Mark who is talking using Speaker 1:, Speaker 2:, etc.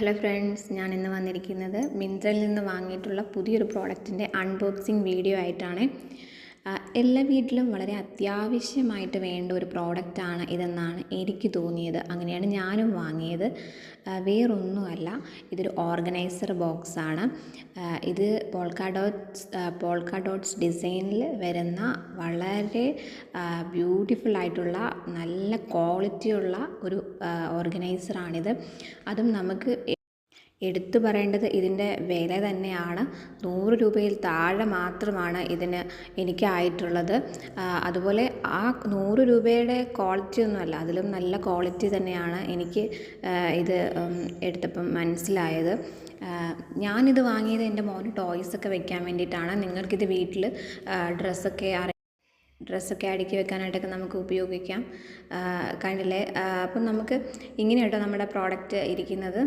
Speaker 1: Hello friends, ഞാൻ ഇന്ന് വന്നിരിക്കുന്നത് മിന്ത്രയിൽ നിന്ന് വാങ്ങിയിട്ടുള്ള പുതിയൊരു പ്രോഡക്റ്റിൻ്റെ അൺബോക്സിങ് വീഡിയോ ആയിട്ടാണ്. എല്ലാ വീട്ടിലും വളരെ അത്യാവശ്യമായിട്ട് വേണ്ട ഒരു പ്രോഡക്റ്റാണ് ഇതെന്നാണ് എനിക്ക് തോന്നിയത്. അങ്ങനെയാണ് ഞാനും വാങ്ങിയത്. വേറൊന്നുമല്ല, ഇതൊരു ഓർഗനൈസർ ബോക്സാണ്. ഇത് പോൾക്ക ഡോട്ട്സ് ഡിസൈനിൽ വരുന്ന വളരെ ബ്യൂട്ടിഫുള്ളായിട്ടുള്ള നല്ല ക്വാളിറ്റിയുള്ള ഒരു ഓർഗനൈസറാണിത്. അതും നമുക്ക് എടുത്തു പറയേണ്ടത് ഇതിൻ്റെ വില തന്നെയാണ്. 100 രൂപയിൽ താഴെ മാത്രമാണ് ഇതിന് എനിക്കായിട്ടുള്ളത്. അതുപോലെ ആ 100 രൂപയുടെ ക്വാളിറ്റി ഒന്നുമല്ല, അതിലും നല്ല ക്വാളിറ്റി തന്നെയാണ് എനിക്ക് ഇത് എടുത്തപ്പം മനസ്സിലായത്. ഞാനിത് വാങ്ങിയത് എൻ്റെ മോന് ടോയ്സൊക്കെ വെക്കാൻ വേണ്ടിയിട്ടാണ്. നിങ്ങൾക്കിത് വീട്ടിൽ ഡ്രസ്സൊക്കെ അടുക്കി വെക്കാനായിട്ടൊക്കെ നമുക്ക് ഉപയോഗിക്കാം. കണ്ടില്ലേ? അപ്പം നമുക്ക് ഇങ്ങനെ കേട്ടോ നമ്മുടെ പ്രോഡക്റ്റ് ഇരിക്കുന്നത്.